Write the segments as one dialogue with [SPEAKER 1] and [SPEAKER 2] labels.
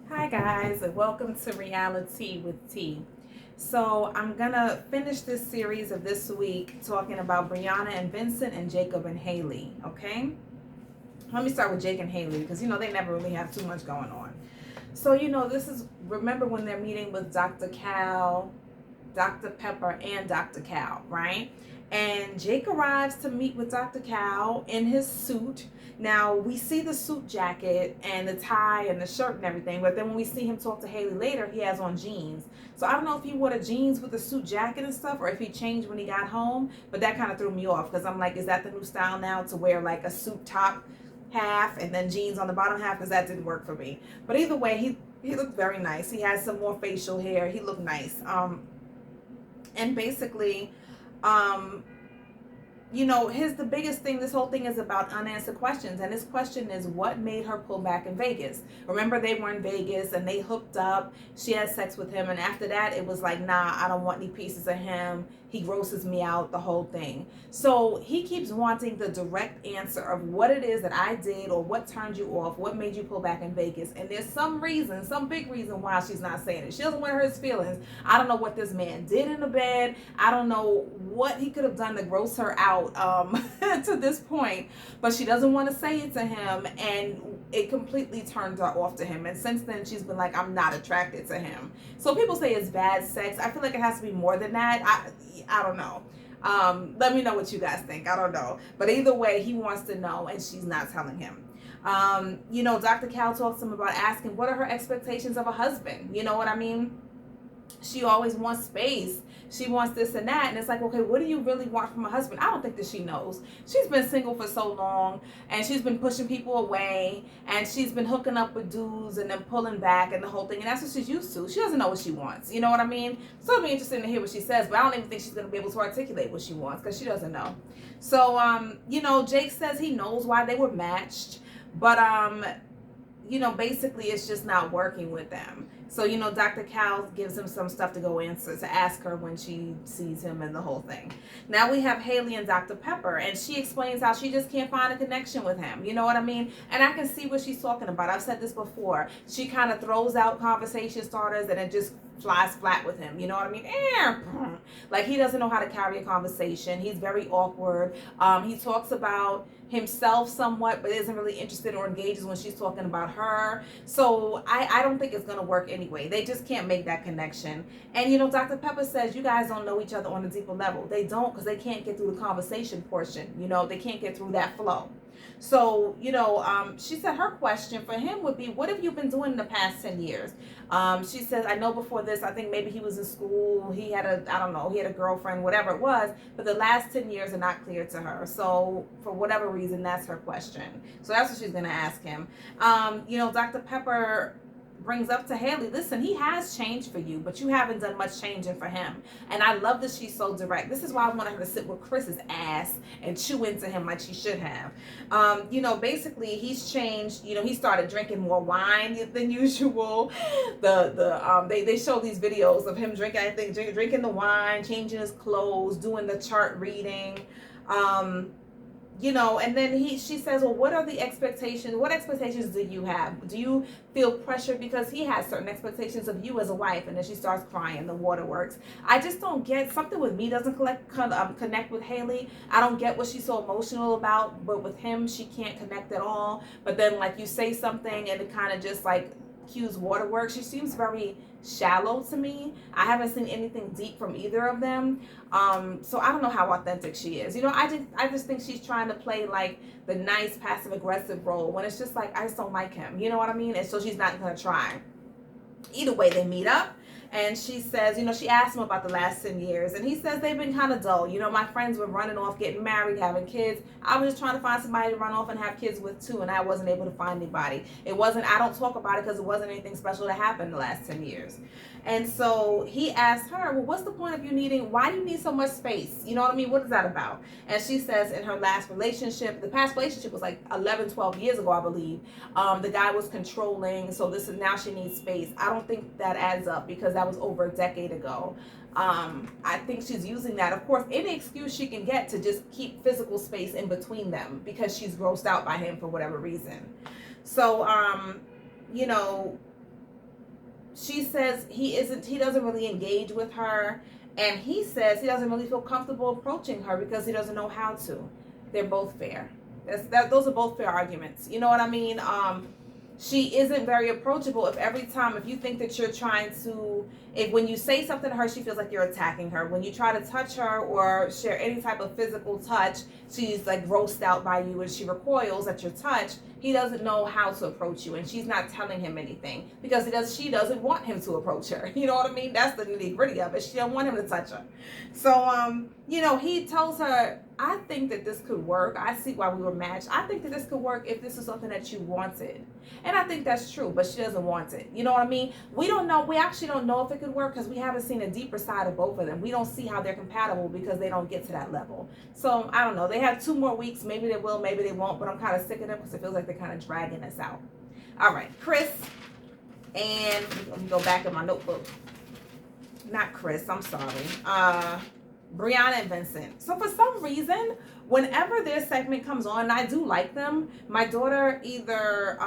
[SPEAKER 1] Hi guys, and welcome to Reality with T. So I'm gonna finish this series of this week talking about Briana and Vincent and Jacob and Hailey. Okay, let me start with Jake and Hailey because they never really have too much going on. So this is, remember when they're meeting with Dr. Cal, Dr. Pepper, and Dr. Cal, right? And Jake arrives to meet with Dr. Cal in his suit. Now, we see the suit jacket and the tie and the shirt and everything, but then when we see him talk to Hailey later, he has on jeans. So I don't know if he wore the jeans with the suit jacket and stuff or if he changed when he got home, but that kind of threw me off because I'm like, is that the new style now to wear like a suit top half and then jeans on the bottom half? Because that didn't work for me. But either way, he looked very nice. He had some more facial hair. He looked nice. And basically, the biggest thing, this whole thing is about unanswered questions. And his question is, what made her pull back in Vegas? Remember, they were in Vegas and they hooked up. She had sex with him. And after that, it was like, nah, I don't want any pieces of him. He grosses me out, the whole thing. So he keeps wanting the direct answer of what it is that I did or what turned you off, what made you pull back in Vegas. And there's some reason, some big reason why she's not saying it. She doesn't want to hurt his feelings. I don't know what this man did in the bed. I don't know what he could have done to gross her out to this point, but she doesn't want to say it to him, and it completely turned her off to him. And since then, she's been like, I'm not attracted to him. So people say it's bad sex. I feel like it has to be more than that. I don't know. Let me know what you guys think. I don't know. But either way, he wants to know, and she's not telling him. Dr. Cal talks to him about asking, what are her expectations of a husband? You know what I mean? She always wants space. She wants this and that. And it's like, okay, what do you really want from a husband? I don't think that she knows. She's been single for so long, and she's been pushing people away, and she's been hooking up with dudes and then pulling back and the whole thing. And that's what she's used to. She doesn't know what she wants. You know what I mean? So it'll be interesting to hear what she says, but I don't even think she's going to be able to articulate what she wants because she doesn't know. So, Jake says he knows why they were matched, but, basically it's just not working with them. So, Dr. Cal gives him some stuff to go answer, to ask her when she sees him and the whole thing. Now we have Hailey and Dr. Pepper, and she explains how she just can't find a connection with him. You know what I mean? And I can see what she's talking about. I've said this before. She kind of throws out conversation starters and it just flies flat with him. You know what I mean? Like, he doesn't know how to carry a conversation. He's very awkward. He talks about himself somewhat, but isn't really interested or engages when she's talking about her. So I don't think it's going to work anyway. They just can't make that connection. And Dr. Pepper says you guys don't know each other on a deeper level. They don't, because they can't get through the conversation portion. They can't get through that flow. So, she said her question for him would be, what have you been doing in the past 10 years? She says, I know before this, I think maybe he was in school. He had a girlfriend, whatever it was. But the last 10 years are not clear to her. So for whatever reason, that's her question. So that's what she's going to ask him. Dr. Pepper brings up to Hailey, listen, he has changed for you, but you haven't done much changing for him. And I love that she's so direct. This is why I wanted her to sit with Chris's ass and chew into him like she should have. Basically he's changed. He started drinking more wine than usual. They show these videos of him drinking the wine, changing his clothes, doing the chart reading. And then she says, well, what are the expectations? What expectations do you have? Do you feel pressure because he has certain expectations of you as a wife? And then she starts crying. The waterworks. I just don't get, something with me doesn't connect with Hailey. I don't get what she's so emotional about, but with him, she can't connect at all. But then, like, you say something and it kind of just like cues waterworks. She seems very shallow to me. I haven't seen anything deep from either of them. So I don't know how authentic she is. I just think she's trying to play like the nice passive aggressive role when it's just like, I just don't like him. You know what I mean? And so she's not going to try. Either way, they meet up. And she says, she asked him about the last 10 years. And he says they've been kind of dull. My friends were running off, getting married, having kids. I was just trying to find somebody to run off and have kids with too. And I wasn't able to find anybody. I don't talk about it because it wasn't anything special that happened the last 10 years. And so he asked her, well, what's the point of why do you need so much space? You know what I mean? What is that about? And she says in her last relationship, the past relationship was like 11, 12 years ago, I believe. The guy was controlling. So now she needs space. I don't think that adds up because that was over a decade ago. I think she's using that, of course, any excuse she can get to just keep physical space in between them because she's grossed out by him for whatever reason. So, she says he doesn't really engage with her, and he says he doesn't really feel comfortable approaching her because he doesn't know how to. They're both fair. Those are both fair arguments. You know what I mean? She isn't very approachable. If you think that you're trying to, when you say something to her, she feels like you're attacking her. When you try to touch her or share any type of physical touch, she's like grossed out by you and she recoils at your touch. He doesn't know how to approach you, and she's not telling him anything because she doesn't want him to approach her. You know what I mean? That's the nitty gritty of it. She don't want him to touch her. So, he tells her, I think that this could work. I see why we were matched. I think that this could work if this is something that you wanted. And I think that's true, but she doesn't want it. You know what I mean? We don't know. We actually don't know if it could work because we haven't seen a deeper side of both of them. We don't see how they're compatible because they don't get to that level. So I don't know. They have 2 more weeks. Maybe they will, maybe they won't, but I'm kind of sick of them because it feels like they're kind of dragging us out. All right, Chris, and let me go back in my notebook. Not Chris, I'm sorry. Briana and Vincent. So for some reason, whenever their segment comes on, and I do like them, my daughter either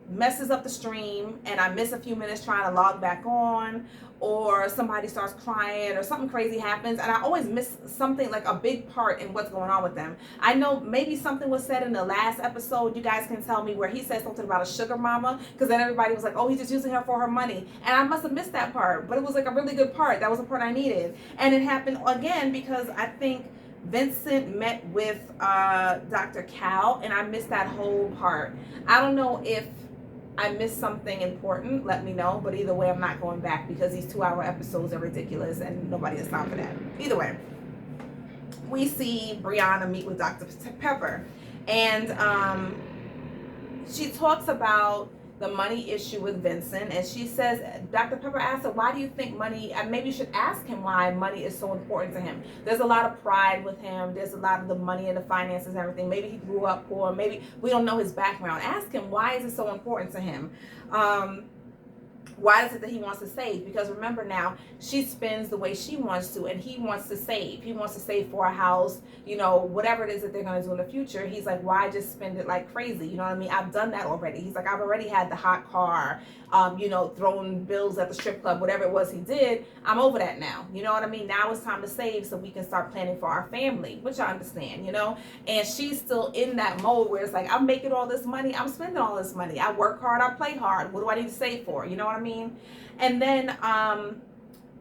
[SPEAKER 1] messes up the stream and I miss a few minutes trying to log back on, or somebody starts crying or something crazy happens, and I always miss something, like a big part in what's going on with them. I know maybe something was said in the last episode, you guys can tell me, where he said something about a sugar mama, because then everybody was like, oh, he's just using her for her money, and I must have missed that part, but it was like a really good part. That was the part I needed. And it happened again because I think Vincent met with Dr. Cal, and I missed that whole part. I don't know if I missed something important, let me know. But either way, I'm not going back because these 2-hour episodes are ridiculous and nobody has time for that. Either way, we see Briana meet with Dr. Pepper, and she talks about the money issue with Vincent, and she says, Dr. Pepper asked her, why do you think money, and maybe you should ask him why money is so important to him. There's a lot of pride with him. There's a lot of the money and the finances and everything. Maybe he grew up poor. Maybe we don't know his background. Ask him, why is it so important to him? Why is it that he wants to save? Because remember now, she spends the way she wants to, and he wants to save. He wants to save for a house, whatever it is that they're going to do in the future. He's like, why just spend it like crazy? You know what I mean? I've done that already. He's like, I've already had the hot car, throwing bills at the strip club, whatever it was he did. I'm over that now. You know what I mean? Now it's time to save so we can start planning for our family, which I understand, and she's still in that mode where it's like, I'm making all this money. I'm spending all this money. I work hard. I play hard. What do I need to save for? You know what I mean? And then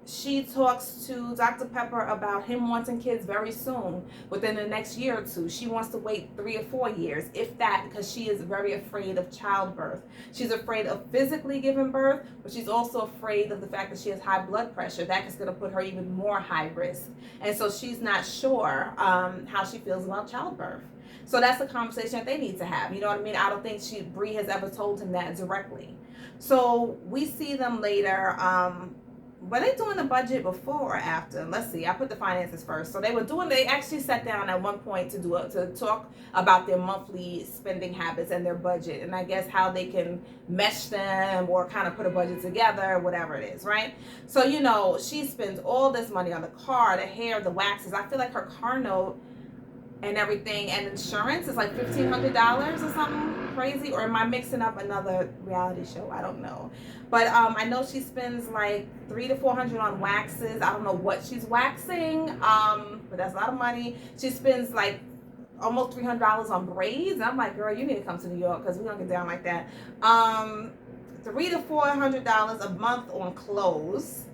[SPEAKER 1] she talks to Dr. Pepper about him wanting kids very soon, within the next year or 2. She wants to wait 3 or 4 years, if that, because she is very afraid of childbirth. She's afraid of physically giving birth, but she's also afraid of the fact that she has high blood pressure. That is going to put her even more high risk. And so she's not sure how she feels about childbirth. So that's a conversation that they need to have. You know what I mean? I don't think Bree has ever told him that directly. So we see them later. Were they doing the budget before or after? Let's see. I put the finances first. So they actually sat down at one point to talk about their monthly spending habits and their budget, and I guess how they can mesh them or kind of put a budget together, whatever it is, right? So, she spends all this money on the car, the hair, the waxes. I feel like her car note and everything and insurance is like $1,500 or something crazy. Or am I mixing up another reality show? I don't know. But I know she spends like $300 to $400 on waxes. I don't know what she's waxing, but that's a lot of money. She spends like almost $300 on braids. And I'm like, girl, you need to come to New York because we don't get down like that. $300 to $400 a month on clothes.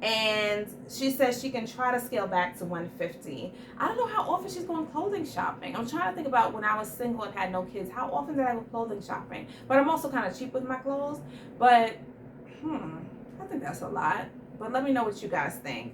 [SPEAKER 1] And she says she can try to scale back to $150. I don't know how often she's going clothing shopping. I'm trying to think about when I was single and had no kids. How often did I go clothing shopping? But I'm also kind of cheap with my clothes. But, I think that's a lot. But let me know what you guys think.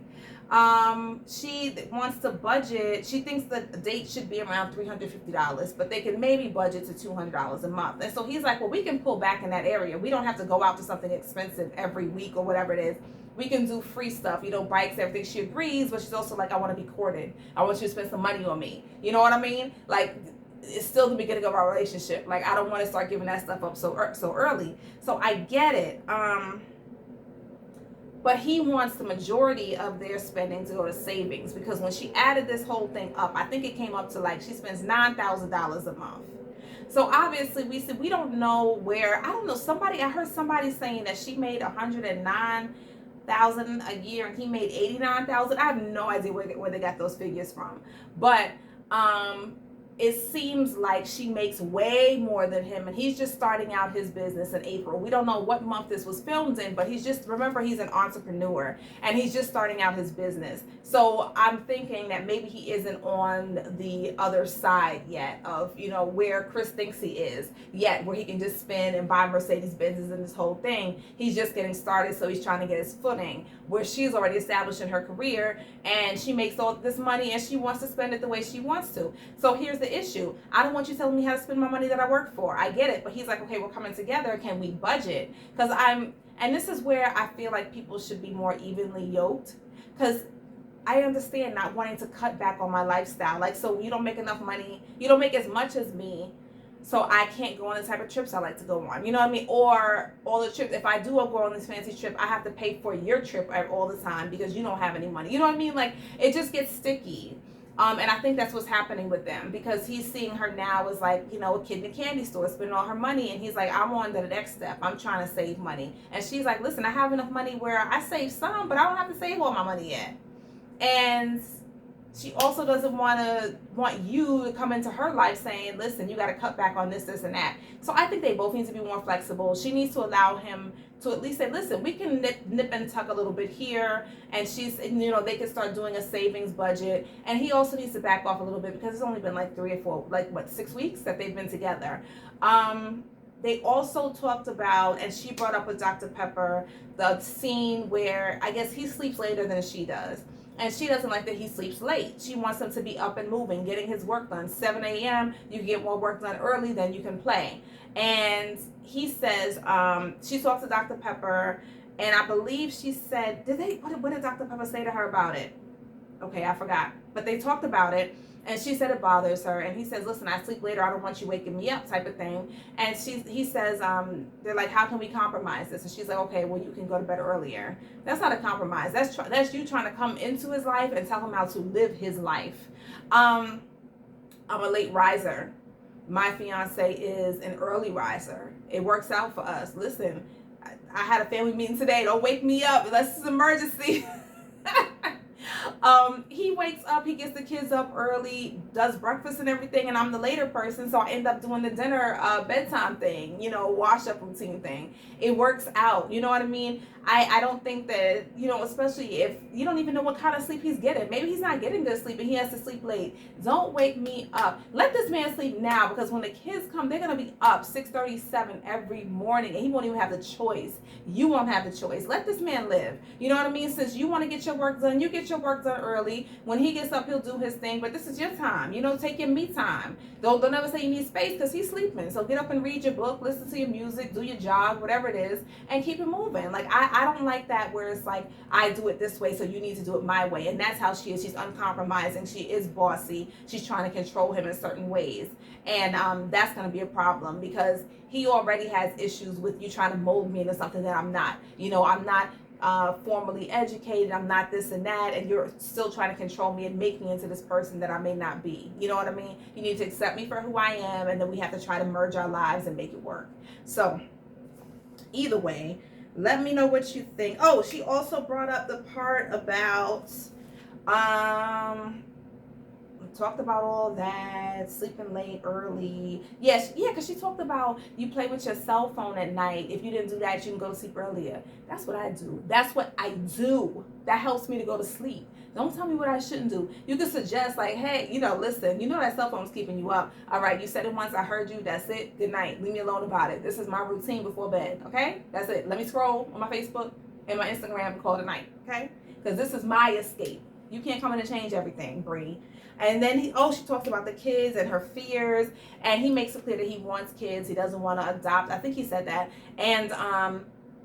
[SPEAKER 1] She wants to budget. She thinks the date should be around $350, but they can maybe budget to $200 a month. And so he's like, well, we can pull back in that area. We don't have to go out to something expensive every week or whatever it is. We can do free stuff, bikes, everything. She agrees, but she's also like, I want to be courted. I want you to spend some money on me. You know what I mean? Like, it's still the beginning of our relationship. Like, I don't want to start giving that stuff up so early. So I get it. But he wants the majority of their spending to go to savings, because when she added this whole thing up, I think it came up to like she spends $9,000 a month. So obviously we don't know where, I don't know, I heard somebody saying that she made 109,000 a year and he made 89,000. I have no idea where they got those figures from. But it seems like she makes way more than him, and he's just starting out his business in April. We don't know what month this was filmed in, but remember, he's an entrepreneur and he's just starting out his business. So I'm thinking that maybe he isn't on the other side yet of, where Chris thinks he is yet, where he can just spend and buy Mercedes Benzes and this whole thing. He's just getting started, so he's trying to get his footing, where she's already established in her career and she makes all this money and she wants to spend it the way she wants to. So here's the issue. I don't want you telling me how to spend my money that I work for. I get it. But he's like, okay, we're coming together. Can we budget? And this is where I feel like people should be more evenly yoked, because I understand not wanting to cut back on my lifestyle. Like, so you don't make enough money, you don't make as much as me, so I can't go on the type of trips I like to go on. You know what I mean? Or all the trips, if I do go on this fancy trip, I have to pay for your trip all the time because you don't have any money. You know what I mean? Like, it just gets sticky. And I think that's what's happening with them, because he's seeing her now as like, a kid in a candy store spending all her money. And he's like, I'm on to the next step. I'm trying to save money. And she's like, listen, I have enough money where I save some, but I don't have to save all my money yet. And she also doesn't want you to come into her life saying, listen, you got to cut back on this, this, and that. So I think they both need to be more flexible. She needs to allow him to at least say, listen, we can nip and tuck a little bit here. And they can start doing a savings budget. And he also needs to back off a little bit, because it's only been like 3 or 4, 6 weeks that they've been together. They also talked about, and she brought up with Dr. Pepper, the scene where I guess he sleeps later than she does. And she doesn't like that he sleeps late. She wants him to be up and moving, getting his work done. 7 a.m., you can get more work done early, then you can play. And he says, she talked to Dr. Pepper, and I believe she said, what did Dr. Pepper say to her about it? Okay, I forgot. But they talked about it, and she said it bothers her. And he says, listen, I sleep later, I don't want you waking me up, type of thing. And he says, they're like, how can we compromise this? And she's like, okay, well, you can go to bed earlier. That's not a compromise. That's you trying to come into his life and tell him how to live his life. I'm a late riser. My fiance is an early riser. It works out for us. Listen, I had a family meeting today. Don't wake me up unless it's an emergency. He wakes up, he gets the kids up early, does breakfast and everything, and I'm the later person, so I end up doing the dinner bedtime thing, wash up routine thing. It works out, you know what I mean? I don't think that, especially if you don't even know what kind of sleep he's getting. Maybe he's not getting good sleep and he has to sleep late. Don't wake me up. Let this man sleep now, because when the kids come, they're going to be up 6:37 every morning, and he won't even have the choice. You won't have the choice. Let this man live. You know what I mean? Since you want to get your work done, you get your work done early. When he gets up, he'll do his thing, but this is your time. Take your me time. Don't ever say you need space, because he's sleeping. So get up and read your book, listen to your music, do your jog, whatever it is, and keep it moving. Like, I don't like that where it's like, I do it this way, so you need to do it my way. And that's how she is. She's uncompromising. She is bossy. She's trying to control him in certain ways. And that's going to be a problem, because he already has issues with you trying to mold me into something that I'm not. I'm not formally educated, I'm not this and that, and you're still trying to control me and make me into this person that I may not be. You know what I mean? You need to accept me for who I am, and then we have to try to merge our lives and make it work. So either way, let me know what you think. Oh, she also brought up the part about talked about all that, sleeping late, early. Yes, yeah, because she talked about you play with your cell phone at night. If you didn't do that, you can go to sleep earlier. That's what I do. That's what I do. That helps me to go to sleep. Don't tell me what I shouldn't do. You can suggest, like, hey, listen, that cell phone's keeping you up. All right, you said it once, I heard you. That's it. Good night. Leave me alone about it. This is my routine before bed, okay? That's it. Let me scroll on my Facebook and my Instagram and call it a night, okay? Because this is my escape. You can't come in and change everything, Bree. And then she talks about the kids and her fears, and he makes it clear that he wants kids. He doesn't want to adopt. I think he said that. And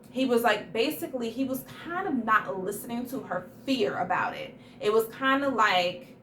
[SPEAKER 1] he was like, basically, he was kind of not listening to her fear about it. It was kind of like,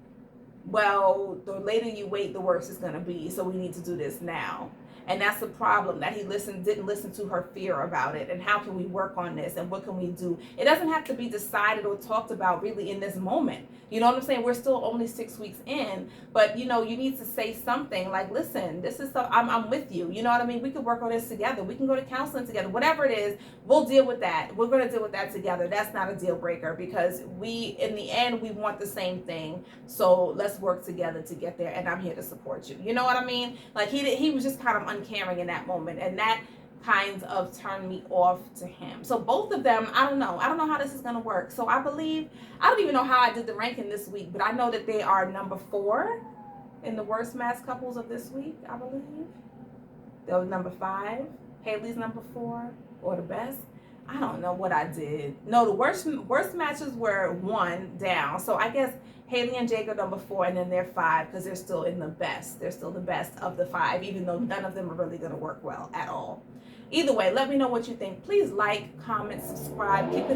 [SPEAKER 1] well, the later you wait, the worse it's going to be. So we need to do this now. And that's the problem, that he didn't listen to her fear about it. And how can we work on this? And what can we do? It doesn't have to be decided or talked about really in this moment. You know what I'm saying? We're still only 6 weeks in, but you know, you need to say something like, listen, this is stuff, I'm with you. You know what I mean? We could work on this together. We can go to counseling together. Whatever it is, we'll deal with that. We're going to deal with that together. That's not a deal breaker, because in the end, we want the same thing. So let's work together to get there. And I'm here to support you. You know what I mean? Like he was just kind of uncaring in that moment. And that kind of turned me off to him. So both of them, I don't know how this is going to work. So I don't even know how I did the ranking this week, but I know that they are number 4 in the worst match couples of this week, I believe. They were number 5. Hailey's number 4, or the best. I don't know what I did. No, the worst matches were 1 down. So I guess Hailey and Jacob number 4, and then they're 5, because they're still in the best. They're still the best of the 5, even though none of them are really going to work well at all. Either way, let me know what you think. Please like, comment, subscribe, hit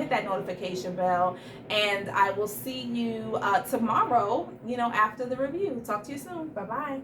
[SPEAKER 1] that notification bell, and I will see you tomorrow, after the review. Talk to you soon. Bye-bye.